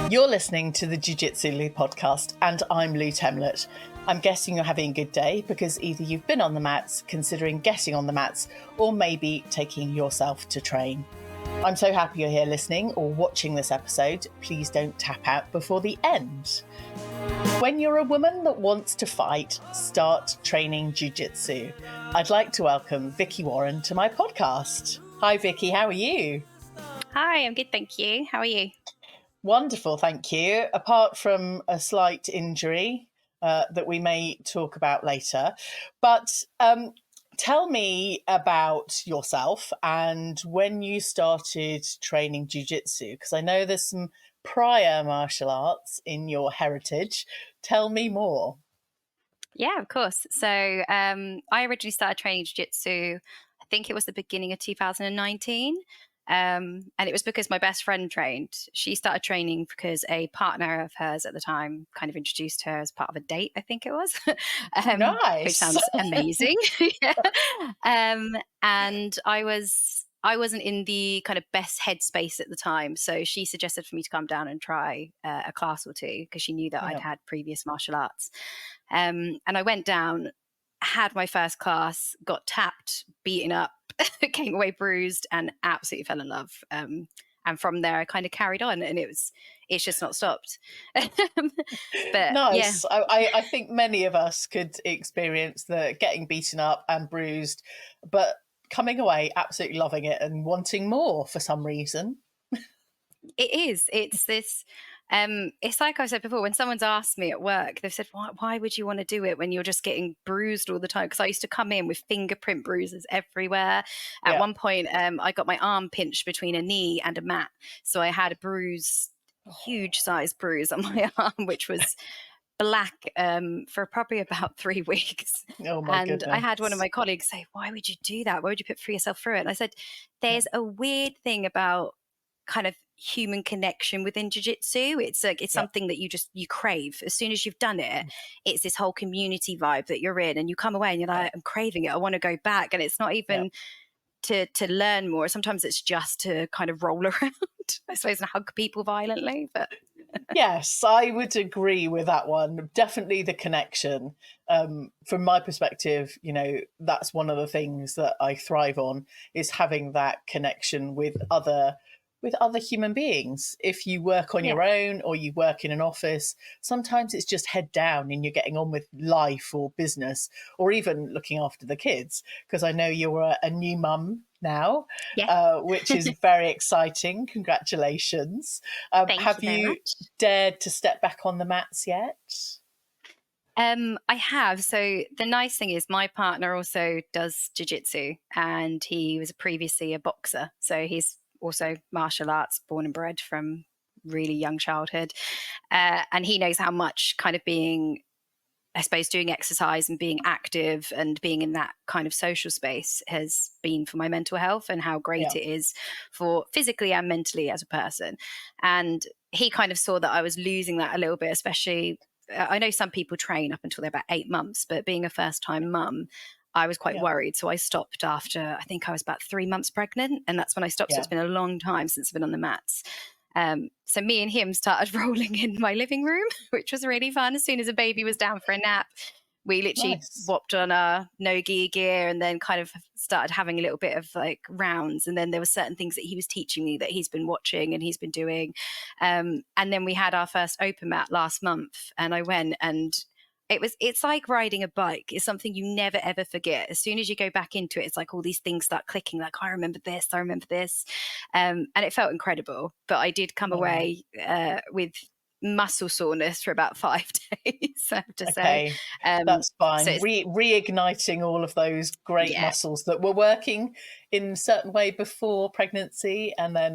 You're listening to the Jiu Jitsu Lou podcast, and I'm Lou Temlett. I'm guessing you're having a good day because either you've been on the mats, considering getting on the mats, or maybe taking yourself to train. I'm so happy you're here listening or watching this episode. Please don't tap out before the end. When you're a woman that wants to fight, start training Jiu Jitsu. I'd like to welcome Vicky Warren to my podcast. Hi Vicky, how are you? Hi, I'm good, thank you. How are you? Wonderful, thank you. Apart from a slight injury that we may talk about later. But tell me about yourself and when you started training Jiu-Jitsu, because I know there's some prior martial arts in your heritage. Tell me more. Yeah, of course. So I originally started training Jiu-Jitsu, I think it was the beginning of 2019. And it was because my best friend trained. She started training because a partner of hers at the time kind of introduced her as part of a date, I think it was, Nice. which sounds amazing. Yeah. And I wasn't in the kind of best headspace at the time. So she suggested for me to come down and try a class or two because she knew that I'd had previous martial arts. And I went down, had my first class, got tapped, beaten up, came away bruised, and absolutely fell in love. And from there, I kind of carried on, and it's just not stopped. But nice. yeah. I think many of us could experience the getting beaten up and bruised, but coming away absolutely loving it and wanting more for some reason. It is. It's this. It's like I said before, when someone's asked me at work, they've said, why would you want to do it when you're just getting bruised all the time? Because I used to come in with fingerprint bruises everywhere. At one point, I got my arm pinched between a knee and a mat. So I had a bruise, huge size bruise on my arm, which was black for probably about 3 weeks. Oh my and goodness. I had one of my colleagues say, why would you do that? Why would you put yourself through it? And I said, there's a weird thing about kind of human connection within jiu-jitsu. It's like it's something that you crave. As soon as you've done it, it's this whole community vibe that you're in, and you come away and you're like, I'm craving it, I want to go back. And it's not even to learn more. Sometimes it's just to kind of roll around, I suppose, and hug people violently. But yes, I would agree with that one. Definitely the connection. From my perspective, that's one of the things that I thrive on, is having that connection with other human beings. If you work on your own or you work in an office, sometimes it's just head down and you're getting on with life or business or even looking after the kids. Because I know you're a new mum now, which is very exciting. Congratulations. Have you dared to step back on the mats yet? I have. So the nice thing is my partner also does jiu-jitsu, and he was previously a boxer. So he's also martial arts, born and bred from really young childhood. And he knows how much kind of being, I suppose, doing exercise and being active and being in that kind of social space has been for my mental health, and how great it is for physically and mentally as a person. And he kind of saw that I was losing that a little bit, especially, I know some people train up until they're about 8 months, but being a first-time mum, I was quite worried. So I stopped after, I think I was about 3 months pregnant, and that's when I stopped. So it's been a long time since I've been on the mats. So me and him started rolling in my living room, which was really fun. As soon as a baby was down for a nap, we literally whopped on our no-gi gear and then kind of started having a little bit of like rounds. And then there were certain things that he was teaching me that he's been watching and he's been doing. And then we had our first open mat last month, and I went, and it's like riding a bike. It's something you never, ever forget. As soon as you go back into it, it's like all these things start clicking, like, I remember this. And it felt incredible. But I did come away with muscle soreness for about 5 days, I have to say. That's fine. So reigniting all of those great muscles that were working in a certain way before pregnancy, and then,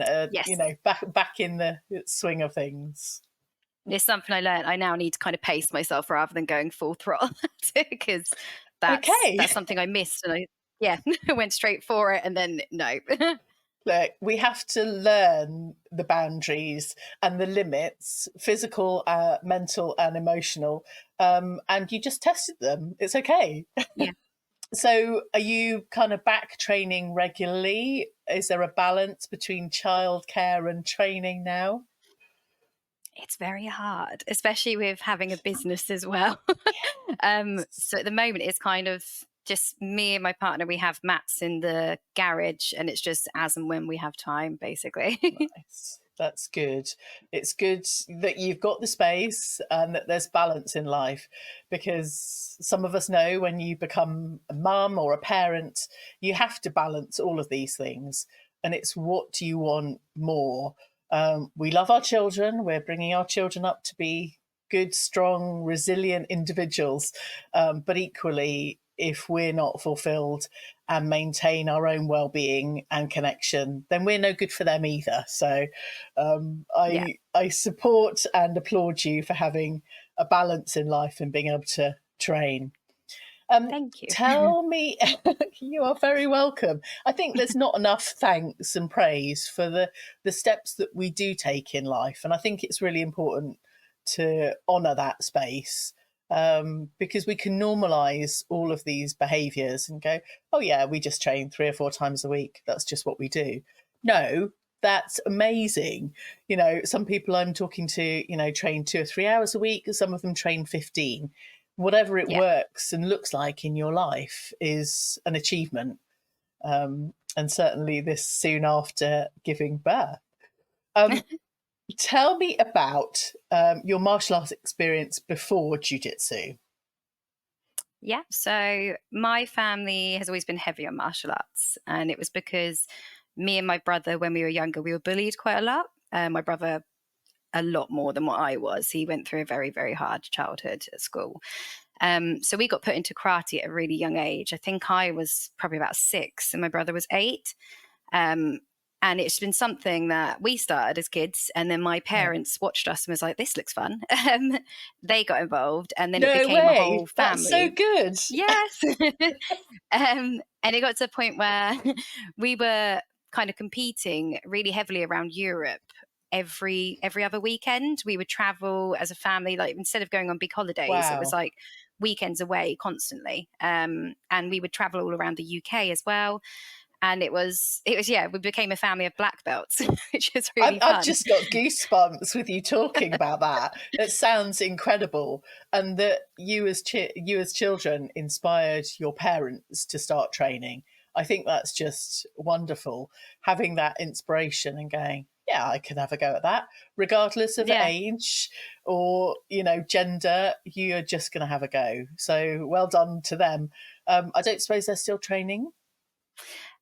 back in the swing of things. It's something I learned. I now need to kind of pace myself rather than going full throttle, because that's something I missed. And I went straight for it, and then no. Look, we have to learn the boundaries and the limits, physical, mental and emotional, and you just tested them. It's okay. Yeah. So are you kind of back training regularly? Is there a balance between childcare and training now? It's very hard, especially with having a business as well. So at the moment, it's kind of just me and my partner. We have mats in the garage, and it's just as and when we have time, basically. Nice. That's good. It's good that you've got the space and that there's balance in life, because some of us know when you become a mum or a parent, you have to balance all of these things. And it's what do you want more? We love our children. We're bringing our children up to be good, strong, resilient individuals. But equally, if we're not fulfilled and maintain our own well-being and connection, then we're no good for them either. So Yeah, I support and applaud you for having a balance in life and being able to train. thank you. Tell me, you are very welcome. I think there's not enough thanks and praise for the steps that we do take in life, and I think it's really important to honour that space, because we can normalise all of these behaviours and go, oh yeah, we just train 3 or 4 times a week. That's just what we do. No, that's amazing. You know, some people I'm talking to, you know, train 2 or 3 hours a week. Some of them train 15. Whatever it Yeah. works and looks like in your life is an achievement. And certainly this soon after giving birth. Um, Tell me about your martial arts experience before jiu-jitsu. Yeah. So my family has always been heavy on martial arts. And it was because me and my brother, when we were younger, we were bullied quite a lot. My brother, a lot more than what I was. He went through a very, very hard childhood at school. So we got put into karate at a really young age. I think I was probably about 6 and my brother was 8. Um, and it's been something that we started as kids, and then my Yeah. parents watched us and was like, "This looks fun." They got involved, and then it No became a way. whole That's so family. good. Yes. And it got to a point where we were kind of competing really heavily around Europe. Every other weekend, we would travel as a family. Like instead of going on big holidays, it was Wow. like weekends away constantly. And we would travel all around the UK as well. And it was yeah, we became a family of black belts, which is really I've fun. just got goosebumps with you talking about that. It sounds incredible, and that you as children inspired your parents to start training. I think that's just wonderful, having that inspiration and going, yeah, I can have a go at that, regardless of Yeah. age or gender. You're just going to have a go. So well done to them. I don't suppose they're still training.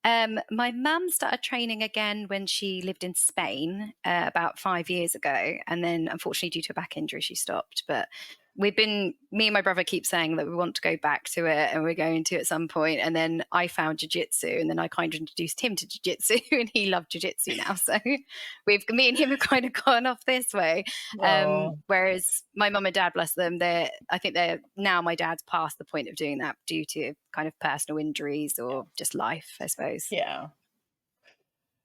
My mum started training again when she lived in Spain about 5 years ago, and then unfortunately, due to a back injury, she stopped. But me and my brother keep saying that we want to go back to it, and we're going to at some point. And then I found jiu-jitsu, and then I kind of introduced him to jiu-jitsu, and he loved jiu-jitsu now. So me and him have kind of gone off this way. Oh, Whereas my mum and dad, bless them, I think they're now, my dad's past the point of doing that due to kind of personal injuries or just life, I suppose. yeah.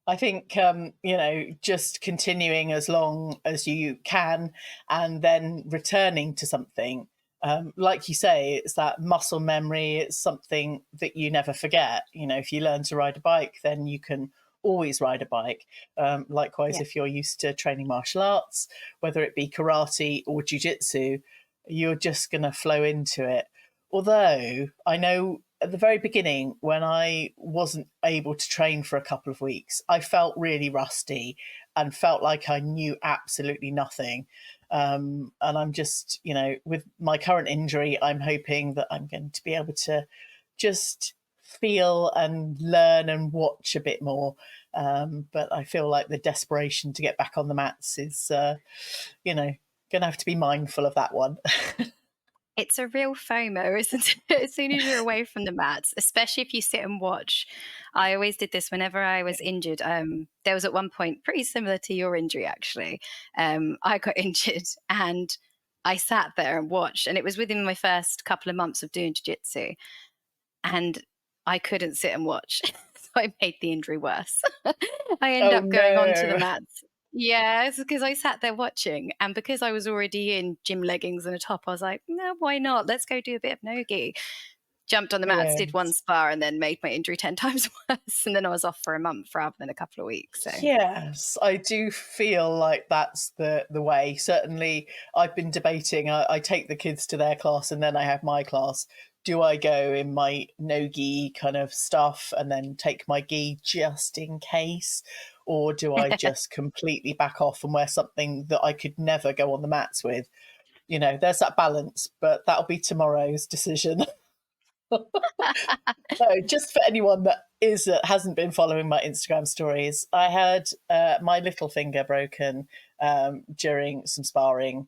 I think just continuing as long as you can, and then returning to something. Like you say, it's that muscle memory. It's something that you never forget. You know, if you learn to ride a bike, then you can always ride a bike. Likewise, Yeah. if you're used to training martial arts, whether it be karate or jujitsu, you're just going to flow into it. Although I know at the very beginning, when I wasn't able to train for a couple of weeks, I felt really rusty and felt like I knew absolutely nothing. And I'm just, with my current injury, I'm hoping that I'm going to be able to just feel and learn and watch a bit more. But I feel like the desperation to get back on the mats is, going to have to be mindful of that one. It's a real FOMO, isn't it? As soon as you're away from the mats, especially if you sit and watch. I always did this whenever I was injured. There was at one point pretty similar to your injury, actually. I got injured and I sat there and watched, and it was within my first couple of months of doing jiu-jitsu, and I couldn't sit and watch. So I made the injury worse. I ended Oh up going onto the no. mats. Yeah, it's because I sat there watching, and because I was already in gym leggings and a top, I was like, no, why not? Let's go do a bit of nogi. jumped on the mats, did one Yes. spar, and then made my injury 10 times worse. And then I was off for a month rather than a couple of weeks. So Yes, I do feel like that's the way. Certainly, I've been debating. I take the kids to their class and then I have my class. Do I go in my no gi kind of stuff and then take my gi just in case? Or do I just completely back off and wear something that I could never go on the mats with? You know, there's that balance, but that'll be tomorrow's decision. So, just for anyone that hasn't been following my Instagram stories, I had my little finger broken during some sparring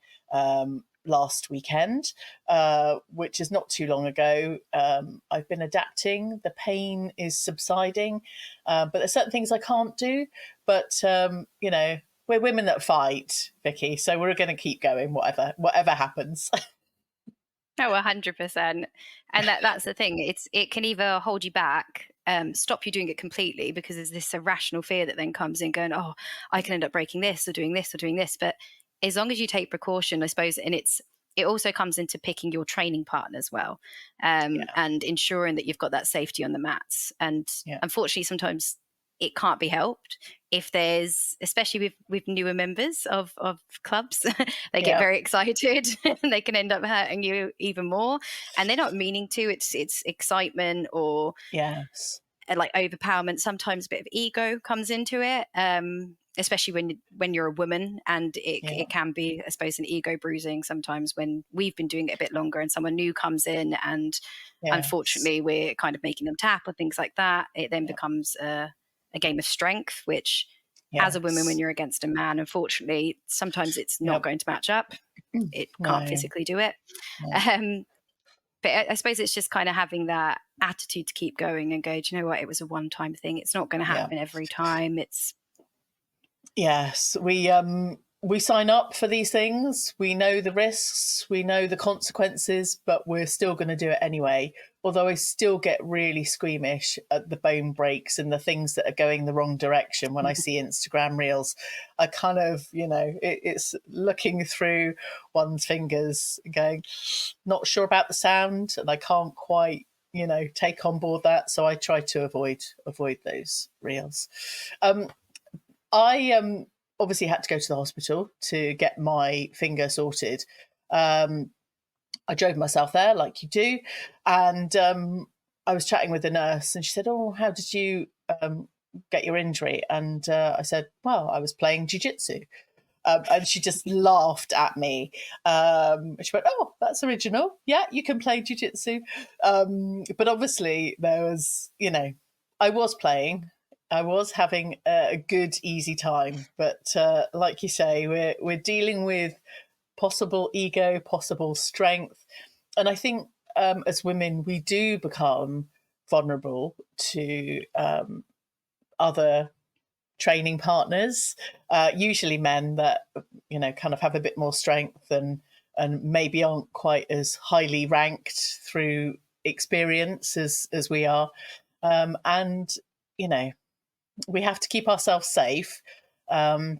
last weekend, which is not too long ago. I've been adapting. The pain is subsiding, but there's certain things I can't do. But you know, we're women that fight, Vicky, so we're going to keep going, whatever happens. oh, 100%. And that's the thing. It can either hold you back, stop you doing it completely, because there's this irrational fear that then comes in going, oh, I can end up breaking this or doing this or doing this. But as long as you take precaution, I suppose, and it also comes into picking your training partner as well, Yeah, and ensuring that you've got that safety on the mats. And yeah, unfortunately, sometimes it can't be helped if there's, especially with newer members of clubs, they get yeah. very excited and they can end up hurting you even more, and they're not meaning to. It's excitement or Yes. like overpowerment. Sometimes a bit of ego comes into it, especially when you're a woman, and Yeah. it can be, I suppose, an ego bruising sometimes when we've been doing it a bit longer and someone new comes in, and Yes. unfortunately we're kind of making them tap or things like that. It then Yeah. becomes a game of strength, which as a woman, when Yes. you're against a man, unfortunately sometimes it's not Yep. going to match up. It can't No. physically do it. No. um, but I suppose it's just kind of having that attitude to keep going and go, do you know what, it was a one-time thing, it's not going to Yeah. happen every time. It's Yes. We sign up for these things. We know the risks, we know the consequences, but we're still going to do it anyway. Although I still get really squeamish at the bone breaks and the things that are going the wrong direction when I see Instagram reels. I kind of, it's looking through one's fingers, going, not sure about the sound, and I can't quite, take on board that. So I try to avoid those reels. I obviously had to go to the hospital to get my finger sorted. I drove myself there, like you do, and I was chatting with the nurse, and she said, "Oh, how did you get your injury?" And I said, "Well, I was playing jiu-jitsu." And she just laughed at me. She went, "Oh, that's original. Yeah, you can play jiu-jitsu." But obviously, there was, I was playing. I was having a good, easy time. But like you say, we're dealing with possible ego, possible strength, and I think as women, we do become vulnerable to other training partners, usually men that kind of have a bit more strength and maybe aren't quite as highly ranked through experience as we are, and we have to keep ourselves safe, um,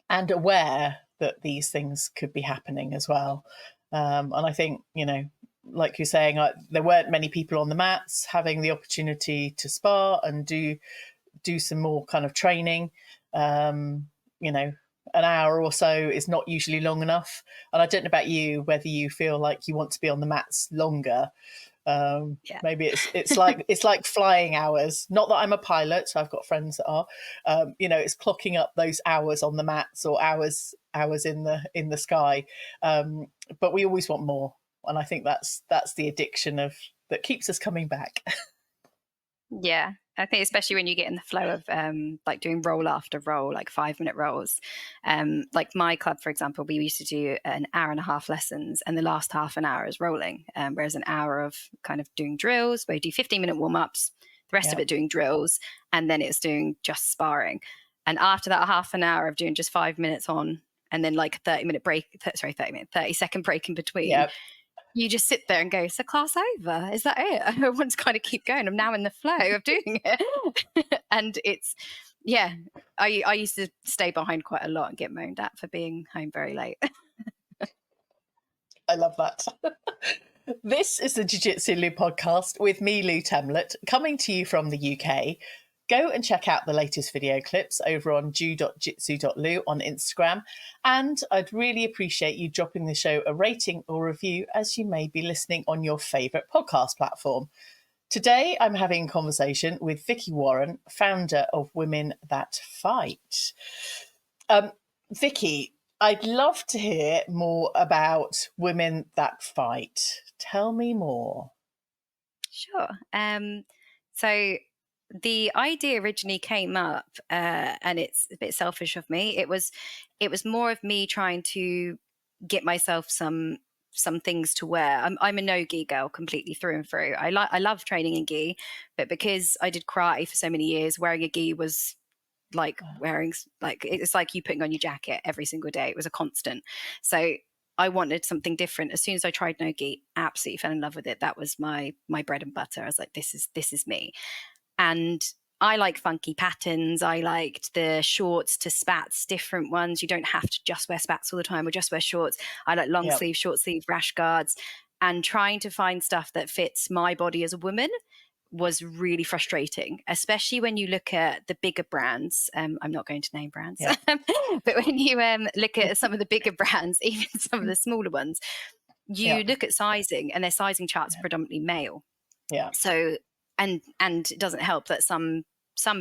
and aware that these things could be happening as well. And I think like you're saying, there weren't many people on the mats having the opportunity to spar and do some more kind of training. An hour or so is not usually long enough. And I don't know about you, whether you feel like you want to be on the mats longer. yeah. Maybe it's like flying hours. Not that I'm a pilot, so I've got friends that are. It's clocking up those hours on the mats or hours in the sky. But we always want more, and I think that's the addiction that keeps us coming back. Yeah, I think especially when you get in the flow of like doing roll after roll, like 5-minute rolls. Like my club, for example, we used to do an hour and a half lessons, and the last half an hour is rolling, whereas an hour of kind of doing drills, where you do 15-minute warm ups, the rest of Yeah. it doing drills, and then it's doing just sparring. And after that half an hour of doing just 5 minutes on, and then like 30-minute break, 30-second break in between, Yeah. you just sit there and go, "So class over? Is that it?" I want to kind of keep going. I'm now in the flow of doing it. And it's, yeah, I used to stay behind quite a lot and get moaned at for being home very late. I love that. This is the Jiu-Jitsu Lou podcast with me, Lou Temlett, coming to you from the UK. Go and check out the latest video clips over on jiu.jitsu.lu on Instagram. And I'd really appreciate you dropping the show a rating or review, as you may be listening on your favourite podcast platform. Today, I'm having a conversation with Vicky Warren, founder of Women That Fight. Vicky, I'd love to hear more about Women That Fight. Tell me more. Sure. So the idea originally came up, and it's a bit selfish of me. It was more of me trying to get myself some things to wear. I'm a no gi girl completely through and through. I love training in gi, but because I did karate for so many years, wearing a gi was like it's like you putting on your jacket every single day. It was a constant. So I wanted something different. As soon as I tried no gi, absolutely fell in love with it. That was my bread and butter. I was like, this is me. And I like funky patterns. I liked the shorts to spats, different ones. You don't have to just wear spats all the time or just wear shorts. I like long sleeve, short sleeve, rash guards, and trying to find stuff that fits my body as a woman was really frustrating, especially when you look at the bigger brands. I'm not going to name brands, but when you look at some of the bigger brands, even some of the smaller ones, you look at sizing, and their sizing charts are predominantly male. So, and it doesn't help that some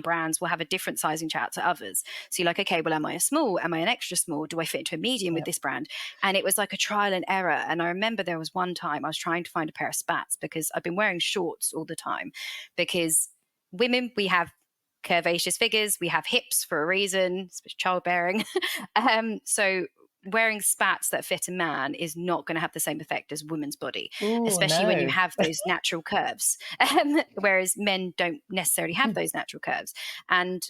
brands will have a different sizing chart to others. So you're like, okay, well, am I a small? Am I an extra small? Do I fit into a medium with this brand? And it was like a trial and error. And I remember there was one time I was trying to find a pair of spats because I've been wearing shorts all the time, because women, we have curvaceous figures, we have hips for a reason, especially childbearing. So wearing spats that fit a man is not going to have the same effect as a woman's body. Ooh, especially when you have those natural curves, whereas men don't necessarily have those natural curves. And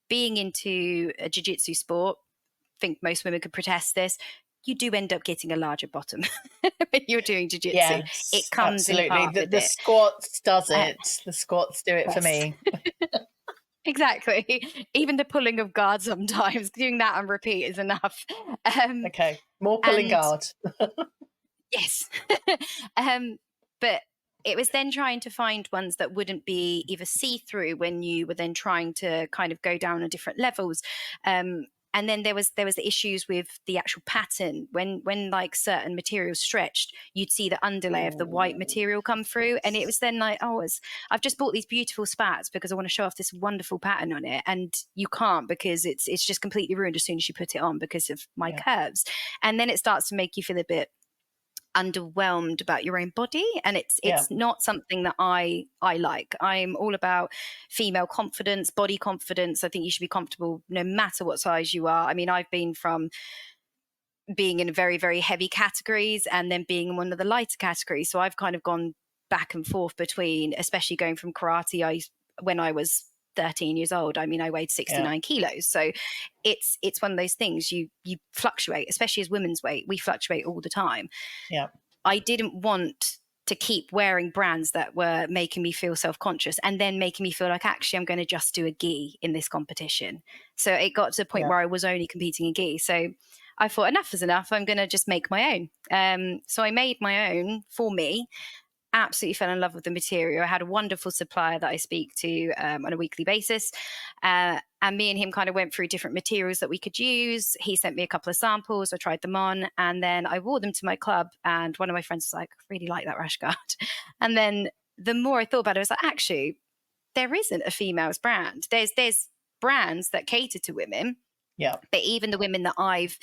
being into a jiu-jitsu sport, I think most women could protest this, you do end up getting a larger bottom when you're doing jiu-jitsu. Yes, it comes absolutely. in part with the squats does it. The squats do it for me. Exactly. Even the pulling of guard sometimes, doing that on repeat is enough. Okay, more pulling guard. Yes. But it was then trying to find ones that wouldn't be either see-through when you were then trying to kind of go down on different levels. And then there was the issues with the actual pattern. When like certain materials stretched, you'd see the underlay of the white material come through. And it was then like, I've just bought these beautiful spats because I want to show off this wonderful pattern on it. And you can't, because it's just completely ruined as soon as you put it on because of my curves. And then it starts to make you feel a bit underwhelmed about your own body, and it's not something that I like. I'm all about female confidence, body confidence. I think you should be comfortable no matter what size you are. I mean, I've been from being in very, very heavy categories and then being in one of the lighter categories, so I've kind of gone back and forth between, especially going from karate. When I was 13 years old, I mean, I weighed 69 kilos. So it's one of those things, you fluctuate, especially as women's weight. We fluctuate all the time. I didn't want to keep wearing brands that were making me feel self-conscious and then making me feel like, actually, I'm going to just do a gi in this competition. So it got to the point where I was only competing in gi. So I thought, enough is enough. I'm going to just make my own. So I made my own for me. Absolutely fell in love with the material. I had a wonderful supplier that I speak to on a weekly basis. And me and him kind of went through different materials that we could use. He sent me a couple of samples. I tried them on, and then I wore them to my club. And one of my friends was like, I really like that rash guard. And then the more I thought about it, I was like, actually, there isn't a female's brand. There's brands that cater to women. But even the women that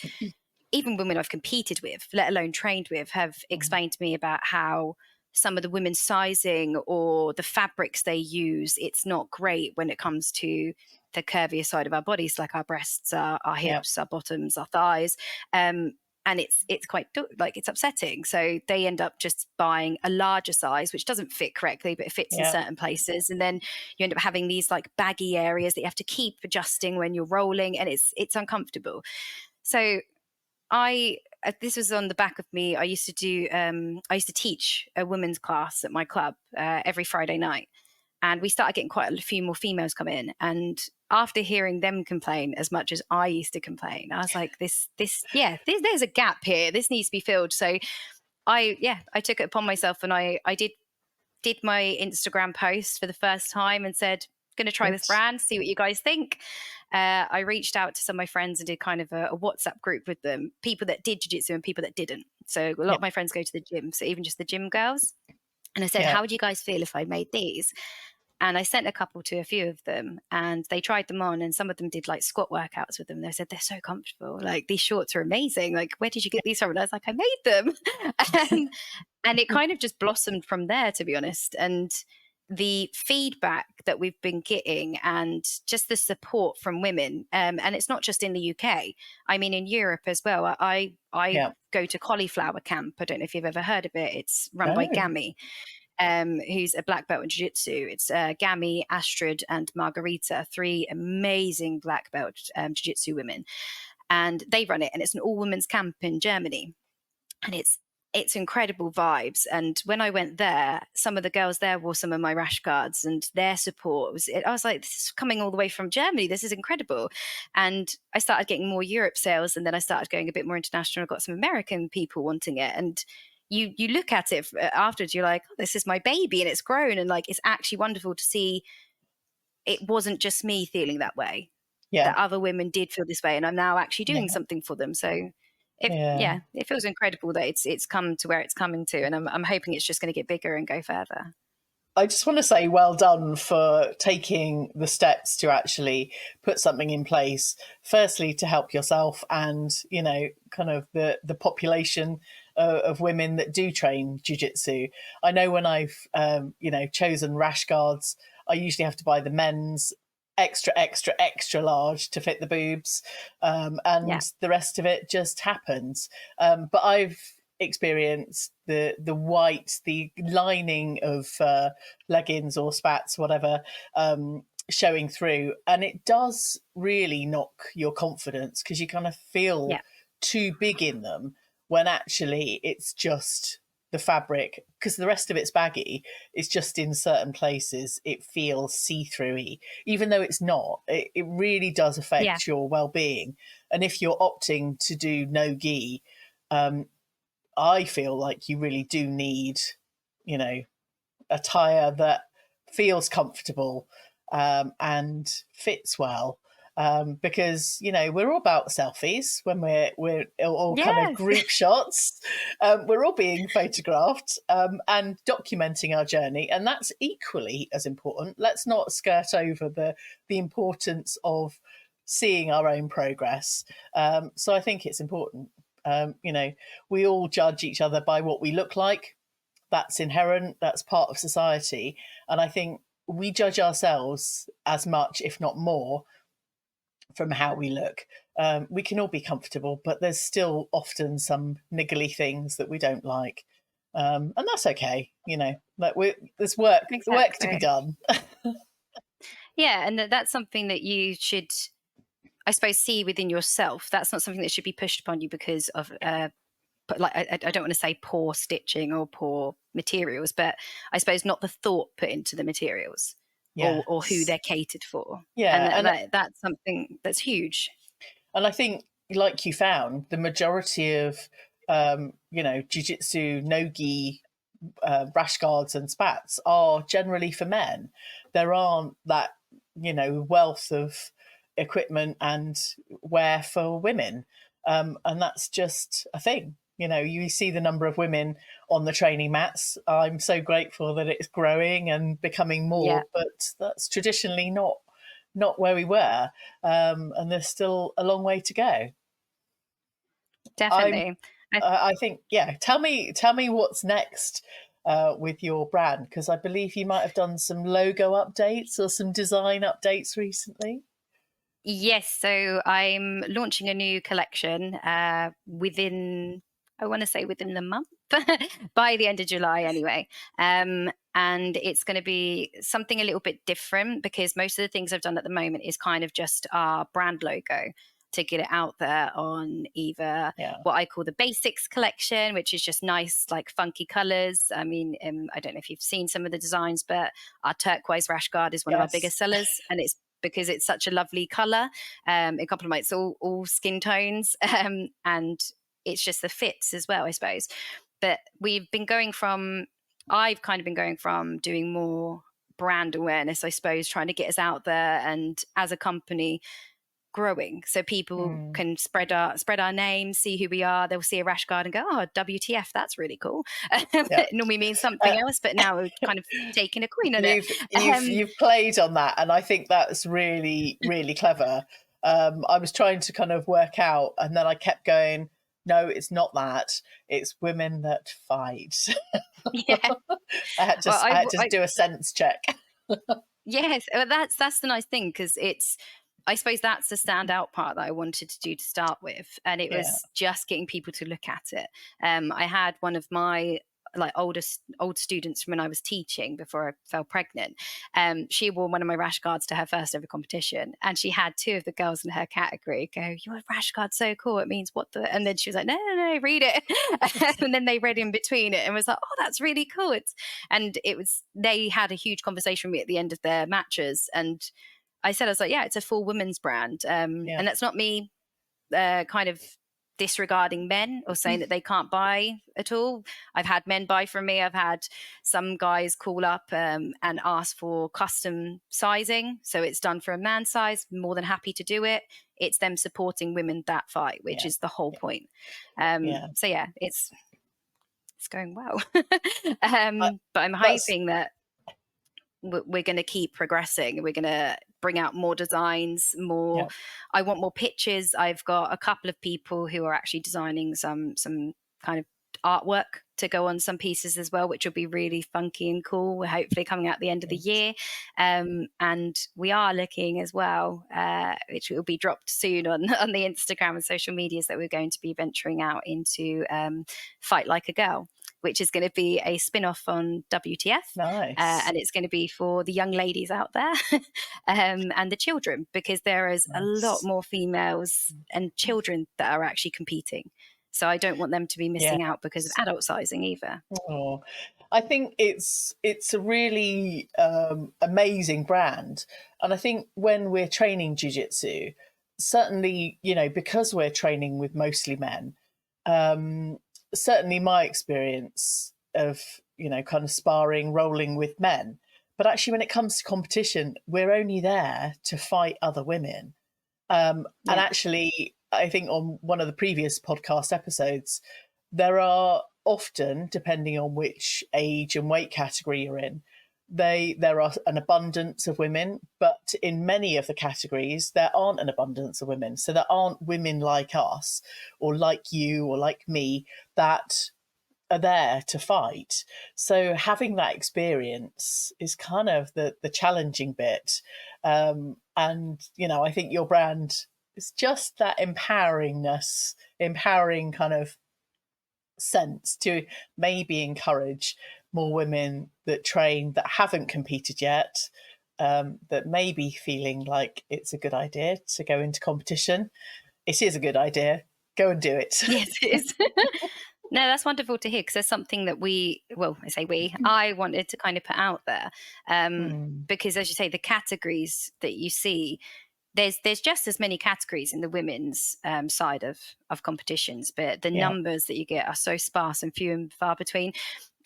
even women I've competed with, let alone trained with, have explained to me about how some of the women's sizing or the fabrics they use, it's not great when it comes to the curvier side of our bodies, like our breasts, our hips, our bottoms, our thighs. And it's quite like, it's upsetting. So they end up just buying a larger size, which doesn't fit correctly, but it fits in certain places. And then you end up having these like baggy areas that you have to keep adjusting when you're rolling, and it's uncomfortable. So this was on the back of me. I used to teach a women's class at my club every Friday night, and we started getting quite a few more females come in. And after hearing them complain as much as I used to complain, I was like, there's a gap here. This needs to be filled. So I took it upon myself, and I did my Instagram post for the first time and said, going to try this brand, see what you guys think. I reached out to some of my friends and did kind of a WhatsApp group with them, people that did jiu-jitsu and people that didn't. So a lot of my friends go to the gym, so even just the gym girls. And I said, how would you guys feel if I made these? And I sent a couple to a few of them, and they tried them on, and some of them did like squat workouts with them. They said, they're so comfortable. Like, these shorts are amazing. Like, where did you get these from? And I was like, I made them. And it kind of just blossomed from there, to be honest. And the feedback that we've been getting, and just the support from women, and it's not just in the UK, I mean in Europe as well. I go to Cauliflower Camp. I don't know if you've ever heard of it. It's run by Gami, who's a black belt in jiu-jitsu. It's Gami, Astrid and Margarita, 3 amazing black belt jiu-jitsu women, and they run it, and it's an all-women's camp in Germany, and it's incredible vibes. And when I went there, some of the girls there wore some of my rash guards, and their support was, I was like, this is coming all the way from Germany. This is incredible. And I started getting more Europe sales, and then I started going a bit more international. I got some American people wanting it. And you look at it afterwards, you're like, oh, this is my baby, and it's grown. And like, it's actually wonderful to see it wasn't just me feeling that way. That other women did feel this way, and I'm now actually doing something for them. So it feels incredible that it's come to where it's coming to, and I'm hoping it's just going to get bigger and go further. I just want to say well done for taking the steps to actually put something in place, firstly to help yourself and, you know, kind of the population of women that do train jiu-jitsu. I know when I've, you know, chosen rash guards, I usually have to buy the men's extra large to fit the boobs, and the rest of it just happens. But I've experienced the white, the lining of leggings or spats, whatever, showing through, and it does really knock your confidence, because you kind of feel too big in them when actually it's just the fabric, because the rest of it's baggy. It's just in certain places it feels see-through-y, even though it's not. It really does affect your well-being. And if you're opting to do no gi, I feel like you really do need, you know, attire that feels comfortable and fits well. Because, you know, we're all about selfies when we're all kind of group shots. We're all being photographed and documenting our journey, and that's equally as important. Let's not skirt over the importance of seeing our own progress. So I think it's important. You know, we all judge each other by what we look like. That's inherent. That's part of society. And I think we judge ourselves as much, if not more, from how we look. We can all be comfortable, but there's still often some niggly things that we don't like. And that's okay. You know, like there's work to be done. Yeah. And that's something that you should, I suppose, see within yourself. That's not something that should be pushed upon you because of, like, I don't want to say poor stitching or poor materials, but I suppose not the thought put into the materials or who they're catered for. Yeah. And that's something that's huge. And I think, like you found, the majority of, you know, jiu-jitsu, no-gi, rash guards and spats are generally for men. There aren't that, you know, wealth of equipment and wear for women, and that's just a thing. You know, you see the number of women on the training mats. I'm so grateful that it's growing and becoming more, but that's traditionally not where we were, and there's still a long way to go. Definitely. I think, tell me what's next with your brand, because I believe you might have done some logo updates or some design updates recently. Yes, so I'm launching a new collection within, I want to say within the month, by the end of July anyway. And it's going to be something a little bit different, because most of the things I've done at the moment is kind of just our brand logo to get it out there on either what I call the basics collection, which is just nice, like funky colors. I mean, I don't know if you've seen some of the designs, but our turquoise rash guard is one of our biggest sellers, and it's because it's such a lovely color. It complements all skin tones, and it's just the fits as well, I suppose. but I've kind of been going from doing more brand awareness, I suppose, trying to get us out there, and as a company growing so people can spread our name, see who we are. They'll see a rash guard and go, oh, WTF, that's really cool. It normally means something else, but now we're kind of taking a coin on it. You've played on that, and I think that's really, really clever. I was trying to kind of work out, and then I kept going, no, it's not that. It's women that fight. Yeah. I had to do a sense check. Yes, that's the nice thing, because I suppose that's the standout part that I wanted to do to start with, and it was just getting people to look at it. I had one of my old students from when I was teaching before I fell pregnant. She wore one of my rash guards to her first ever competition, and she had two of the girls in her category go, "Your rash guard's so cool. It means what the?" And then she was like, "No, read it." And then they read in between it and was like, "Oh, that's really cool." They had a huge conversation with me at the end of their matches, and I was like, yeah, it's a full women's brand. And that's not me kind of disregarding men or saying that they can't buy at all. I've had men buy from me. I've had some guys call up and ask for custom sizing. So it's done for a man size, more than happy to do it. It's them supporting women that fight, which is the whole point. So yeah, it's going well. But I'm hoping that we're going to keep progressing. We're going to bring out more designs, more. I want more pictures. I've got a couple of people who are actually designing some kind of artwork to go on some pieces as well, which will be really funky and cool. We're hopefully coming out at the end of the year. And we are looking as well, which will be dropped soon on the Instagram and social medias, that we're going to be venturing out into Fight Like a Girl, which is going to be a spin-off on WTF. Nice. And it's going to be for the young ladies out there and the children, because there is a lot more females and children that are actually competing. So I don't want them to be missing out because of adult sizing either. Oh, I think it's a really amazing brand. And I think when we're training jiu-jitsu, certainly, because we're training with mostly men, certainly my experience of, kind of sparring, rolling with men. But actually, when it comes to competition, we're only there to fight other women. And actually, I think on one of the previous podcast episodes, there are often, depending on which age and weight category you're in, there are an abundance of women, but in many of the categories, there aren't an abundance of women. So there aren't women like us or like you or like me that are there to fight. So having that experience is kind of the challenging bit. And, I think your brand is just that empowering kind of sense to maybe encourage more women that train that haven't competed yet, that may be feeling like it's a good idea to go into competition. It is a good idea. Go and do it. Yes, it is. No, that's wonderful to hear, because there's something that I wanted to kind of put out there, because, as you say, the categories that you see, there's just as many categories in the women's side of competitions, but the numbers that you get are so sparse and few and far between.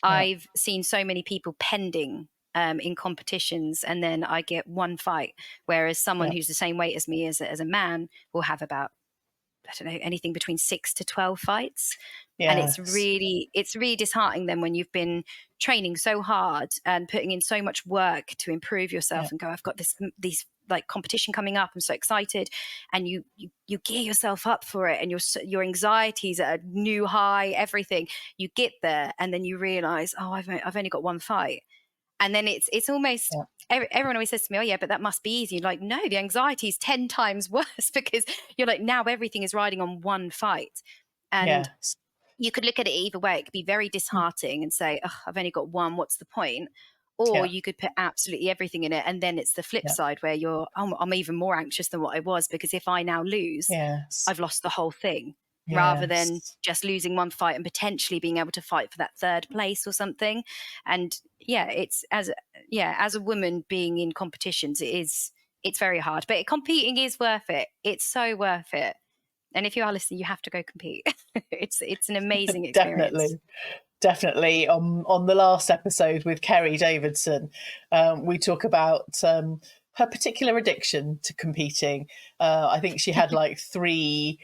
I've seen so many people pending in competitions, and then I get one fight, whereas someone who's the same weight as me as a man will have about, I don't know, anything between 6 to 12 fights. Yes. And it's really disheartening then when you've been training so hard and putting in so much work to improve yourself and go, I've got these like competition coming up, I'm so excited, and you gear yourself up for it, and your anxiety's at a new high, everything. You get there and then you realize, oh, I've only got one fight. And then it's almost everyone always says to me, oh yeah, but that must be easy. You're like, no, the anxiety is 10 times worse, because you're like, now everything is riding on one fight. And you could look at it either way. It could be very disheartening and say, oh, I've only got one, what's the point? Or you could put absolutely everything in it. And then it's the flip side where I'm even more anxious than what I was, because if I now lose, I've lost the whole thing. Rather than just losing one fight and potentially being able to fight for that third place or something. And it's as a woman being in competitions, it's very hard, but competing is worth it. It's so worth it. And if you are listening, you have to go compete. It's an amazing experience. definitely. On the last episode with Kerry Davidson, we talk about her particular addiction to competing. I think she had like three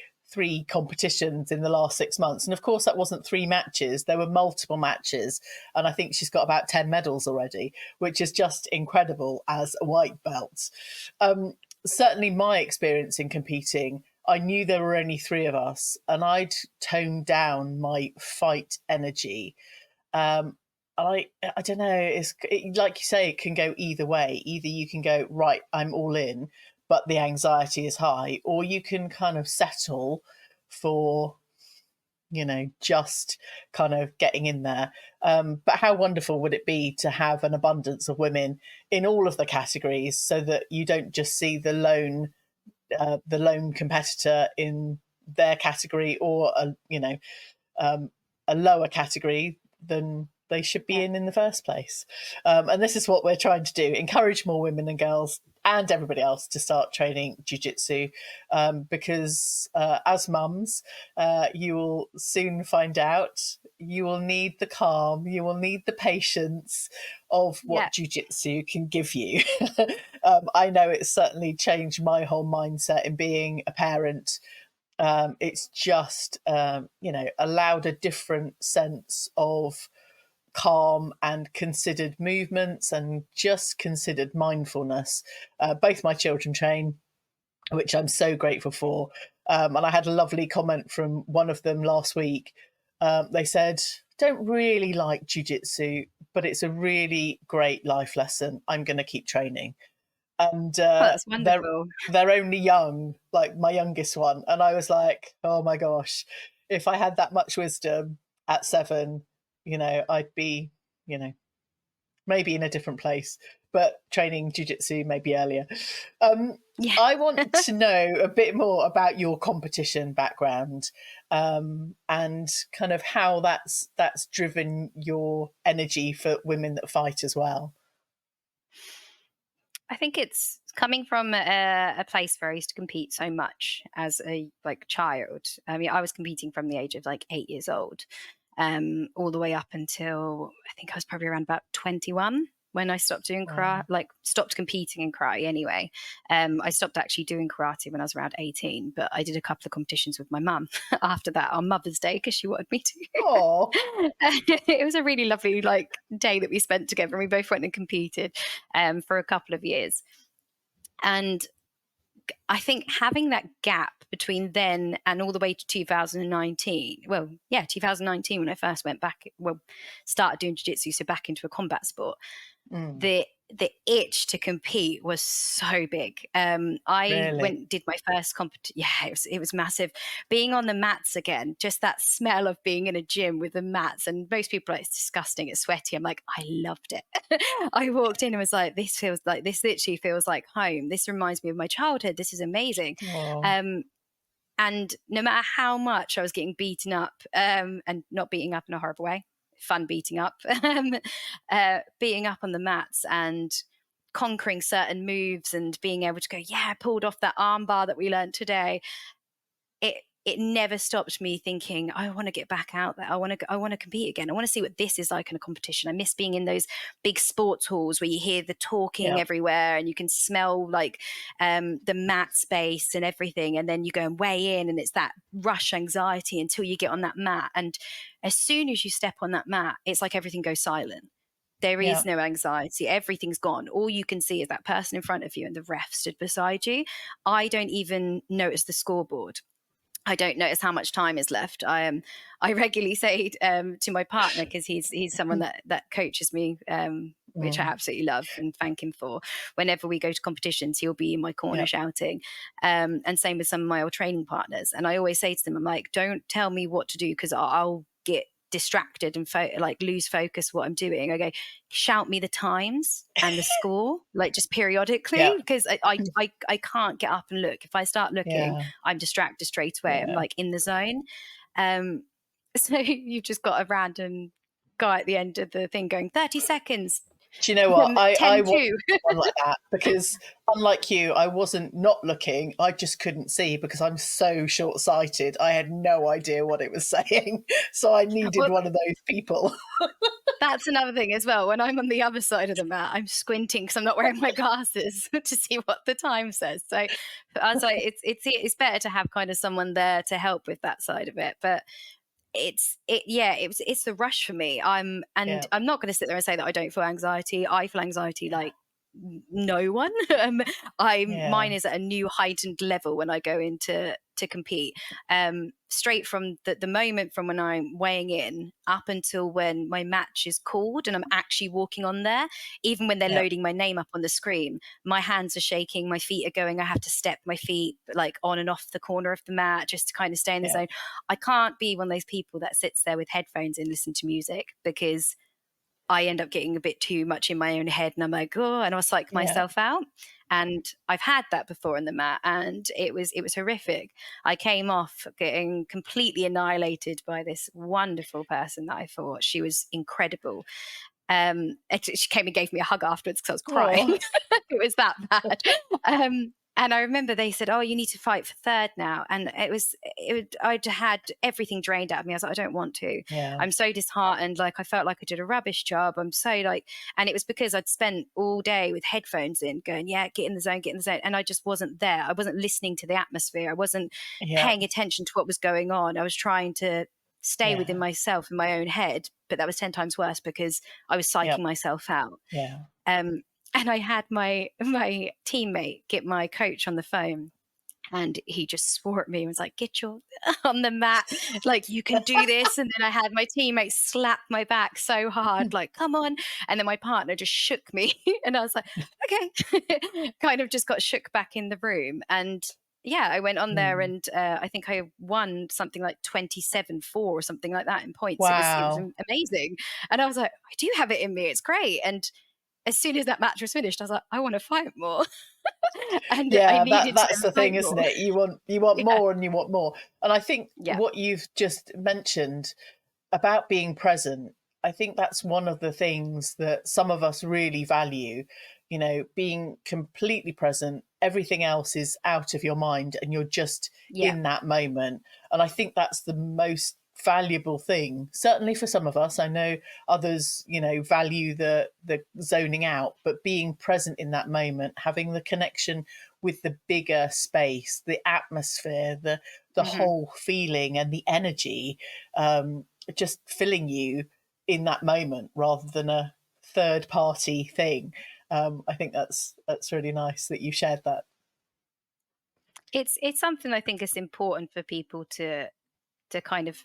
competitions in the last 6 months, and of course that wasn't three matches, there were multiple matches, and I think she's got about 10 medals already, which is just incredible as a white belt. Certainly my experience in competing, I knew there were only three of us, and I'd toned down my fight energy. I don't know. Like you say, it can go either way. Either you can go, right, I'm all in, but the anxiety is high, or you can kind of settle for, just kind of getting in there. But how wonderful would it be to have an abundance of women in all of the categories, so that you don't just see the lone competitor in their category, or a lower category than they should be in the first place. And this is what we're trying to do: encourage more women and girls and everybody else to start training jiu-jitsu, because as mums, you will soon find out you will need the calm, you will need the patience of what jiu-jitsu can give you. I know it's certainly changed my whole mindset in being a parent. It's just allowed a different sense of calm and considered movements and just considered mindfulness. Both my children train, which I'm so grateful for. And I had a lovely comment from one of them last week. They said, don't really like jiu-jitsu, but it's a really great life lesson. I'm going to keep training. And that's wonderful. they're only young, like my youngest one. And I was like, oh my gosh, if I had that much wisdom at 7, I'd be, maybe in a different place, but training jiu-jitsu maybe earlier. I want to know a bit more about your competition background, and kind of how that's driven your energy for women that fight as well. I think it's coming from a place where I used to compete so much as a child. I mean, I was competing from the age of 8 years old, all the way up until I think I was probably around about 21 when I stopped doing karate, stopped competing in karate anyway. I stopped actually doing karate when I was around 18, but I did a couple of competitions with my mum after that on Mother's Day because she wanted me to. Oh, it was a really lovely day that we spent together, and we both went and competed for a couple of years. And I think having that gap between then and all the way to 2019, 2019 when I first went back, started doing jiu-jitsu, so back into a combat sport, the itch to compete was so big. really? Did my first competition. Yeah, it was massive. Being on the mats again, just that smell of being in a gym with the mats, and most people are like, it's disgusting, it's sweaty. I'm like, I loved it. I walked in and was like, this literally feels like home. This reminds me of my childhood. This is amazing. And no matter how much I was getting beaten up, and not beating up in a horrible way, fun beating up, beating up on the mats and conquering certain moves and being able to go, I pulled off that arm bar that we learned today. It never stopped me thinking, I want to get back out there. I want to compete again. I want to see what this is like in a competition. I miss being in those big sports halls where you hear the talking everywhere and you can smell the mat space and everything. And then you go and weigh in, and it's that rush anxiety until you get on that mat. And as soon as you step on that mat, it's like everything goes silent. There is no anxiety. Everything's gone. All you can see is that person in front of you and the ref stood beside you. I don't even notice the scoreboard. I don't notice how much time is left. I regularly say to my partner, because he's someone that coaches me, which I absolutely love and thank him for. Whenever we go to competitions, he'll be in my corner shouting. And same with some of my old training partners. And I always say to them, I'm like, don't tell me what to do, because I'll get distracted and lose focus what I'm doing. I go, shout me the times and the score, just periodically, because I can't get up and look. If I start looking, I'm distracted straight away. I'm in the zone. So you've just got a random guy at the end of the thing going 30 seconds, Do you know what? I was 10-2. one like that because, unlike you, I wasn't not looking. I just couldn't see because I'm so short sighted. I had no idea what it was saying. So I needed Well, one of those people. that's another thing as well. When I'm on the other side of the mat, I'm squinting because I'm not wearing my glasses to see what the time says. So I was like, it's better to have kind of someone there to help with that side of it. But it's the rush for me. I'm Yeah. not going to sit there and say that I don't feel anxiety. I feel anxiety like no one. Mine Yeah. is at a new heightened level when I go into to compete. Straight from the moment from when I'm weighing in up until when my match is called and I'm actually walking on there, even when they're Yeah. loading my name up on the screen, my hands are shaking, my feet are going. I have to step my feet like on and off the corner of the mat just to kind of stay in the zone. I can't be one of those people that sits there with headphones and listen to music because I end up getting a bit too much in my own head and I'm like, oh, and I'll psych Yeah. myself out. And I've had that before in the mat and it was horrific. I came off getting completely annihilated by this wonderful person that I thought she was incredible. She came and gave me a hug afterwards because I was crying. Oh, It was that bad. And I remember they said, "Oh, you need to fight for third now." And I'd had everything drained out of me. I was like, "I don't want to. yeah. I'm so disheartened. Like I felt like I did a rubbish job. I'm so like," and it was because I'd spent all day with headphones in, going, "Yeah, get in the zone, get in the zone," and I just wasn't there. I wasn't listening to the atmosphere. I wasn't Yeah. paying attention to what was going on. I was trying to stay within Yeah. myself in my own head, but that was 10 times worse because I was psyching Yep. myself out. Yeah. And I had my teammate get my coach on the phone, and he just swore at me and was like, "Get your on the mat, like you can do this." And then I had my teammate slap my back so hard, like, "Come on!" And then my partner just shook me, and I was like, "Okay," kind of just got shook back in the room. And yeah, I went on there, Mm. and I think I won something like 27-4 or something like that in points. It was Wow. amazing, and I was like, "I do have it in me. It's great." And as soon as that match was finished, I was like, I want to fight more. And I Yeah, needed that's to the fight thing, isn't more. it? You want Yeah. more and you want more. And I think Yeah. what you've just mentioned about being present, I think that's one of the things that some of us really value, being completely present. Everything else is out of your mind and you're just Yeah. in that moment. And I think that's the most valuable thing, certainly for some of us. I know others, value the zoning out, but being present in that moment, having the connection with the bigger space, the atmosphere, the Hmm. whole feeling and the energy, just filling you in that moment rather than a third party thing. I think that's really nice that you shared that. It's something I think is important for people to kind of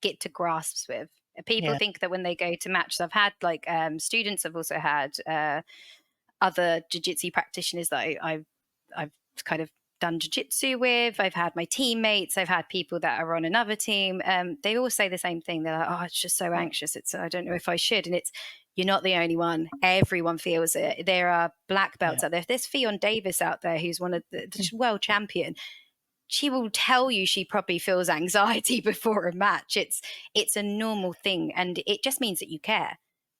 get to grasps with. People Yeah. think that when they go to matches, I've had like students, I've also had other jiu-jitsu practitioners that I've kind of done jiu-jitsu with. I've had my teammates, I've had people that are on another team. They all say the same thing. They're like, "Oh, it's just so anxious. I don't know if I should." And it's, you're not the only one. Everyone feels it. There are black belts Yeah. out there. There's Fionn Davis out there who's one of the world champion. She will tell you she probably feels anxiety before a match. It's a normal thing, and it just means that you care.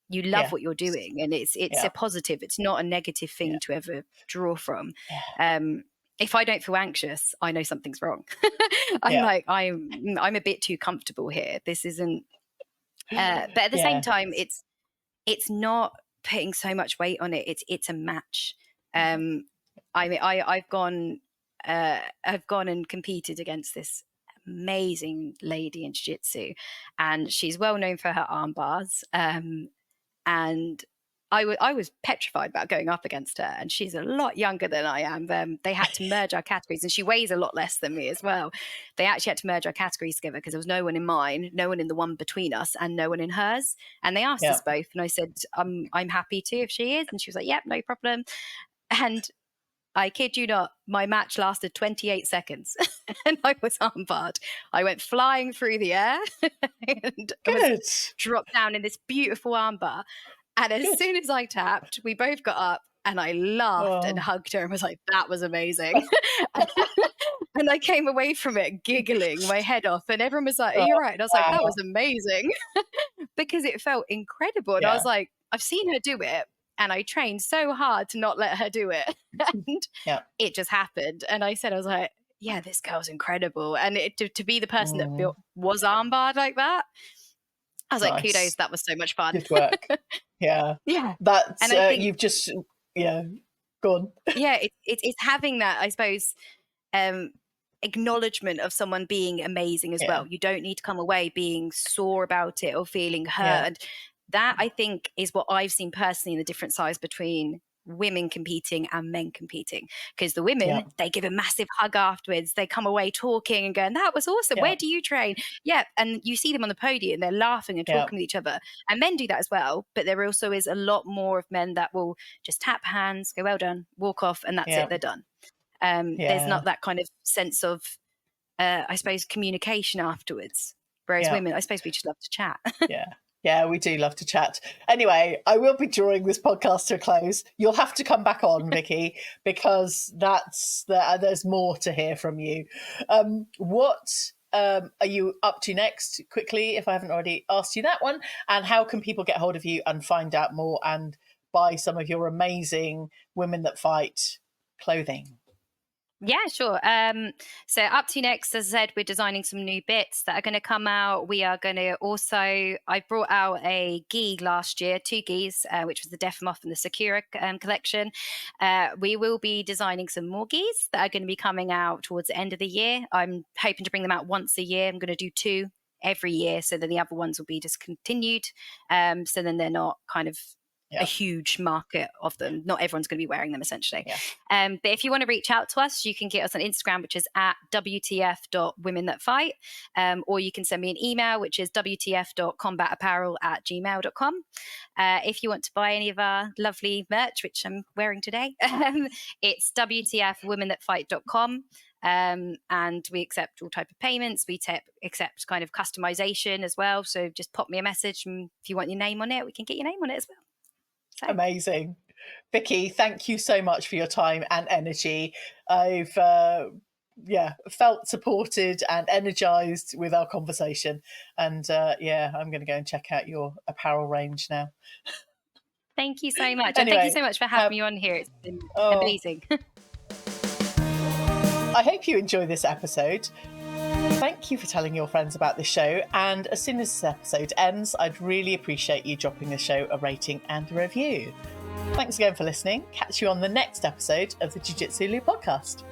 You love Yeah. what you're doing, and it's Yeah. a positive. It's not a negative Yeah. thing to ever draw from. Yeah. If I don't feel anxious, I know something's wrong. I'm Yeah. like, I'm a bit too comfortable here. This isn't. But at the same Yeah. time, it's not putting so much weight on it. It's a match. I mean, I've gone and competed against this amazing lady in jiu-jitsu, and she's well known for her arm bars. And I was petrified about going up against her, and she's a lot younger than I am. They had to merge our categories, and she weighs a lot less than me as well. They actually had to merge our categories together because there was no one in mine, no one in the one between us, and no one in hers. And they asked Yeah. us both, and I said, I'm happy to if she is. And she was like, "Yep, no problem." And I kid you not, my match lasted 28 seconds and I was armbarred. I went flying through the air and I was Good. dropped down in this beautiful armbar. And as Good. soon as I tapped, we both got up and I laughed and Oh. hugged her and was like, "That was amazing." And I came away from it giggling my head off. And everyone was like, "Are Oh, you right?" And I was like, "That wow. was amazing." Because it felt incredible. And I was Yeah. like, I've seen her do it, and I trained so hard to not let her do it. And Yeah. it just happened. And I was like, yeah, this girl's incredible. And to be the person that was armbarred like that, I was like, kudos, that was so much fun. Good work. Yeah. Yeah. That's, and I think, you've just, go on. Yeah, it's having that, I suppose, acknowledgement of someone being amazing as well. You don't need to come away being sore about it or feeling hurt. That, I think, is what I've seen personally in the different sides between women competing and men competing, because the women, they give a massive hug afterwards, they come away talking and going, that was awesome, where do you train? And you see them on the podium, they're laughing and talking with each other, and men do that as well, but there also is a lot more of men that will just tap hands, go well done, walk off, and that's it, they're done. There's not that kind of sense of I suppose communication afterwards, whereas women, I suppose we just love to chat. Yeah, we do love to chat. Anyway, I will be drawing this podcast to a close. You'll have to come back on, Vicky, because there's more to hear from you. What are you up to next, quickly, if I haven't already asked you that one? And how can people get hold of you and find out more and buy some of your amazing Women That Fight clothing? Yeah, sure. So up to next, as I said, we're designing some new bits that are going to come out. We are going to also, I brought out a gi last year, 2 gis, which was the Def Moth and the Sakura collection. We will be designing some more gis that are going to be coming out towards the end of the year. I'm hoping to bring them out once a year. I'm going to do 2 every year, so then the other ones will be discontinued. So then they're not kind of a huge market of them. Not everyone's going to be wearing them, essentially. But if you want to reach out to us, you can get us on Instagram, which is at WTF.WomenThatFight, or you can send me an email, which is WTF.combatapparel@gmail.com. If you want to buy any of our lovely merch, which I'm wearing today, it's WTFWomenThatFight.com. And we accept all type of payments. We accept kind of customization as well. So just pop me a message, and if you want your name on it, we can get your name on it as well. So. Amazing. Vicky, thank you so much for your time and energy. I've felt supported and energized with our conversation, and I'm going to go and check out your apparel range now. Thank you so much. Anyway, and thank you so much for having me on here. It's been amazing. I hope you enjoy this episode. Thank you for telling your friends about the show, and as soon as this episode ends, I'd really appreciate you dropping the show a rating and a review. Thanks again for listening. Catch you on the next episode of the Jiu Jitsu Lou podcast.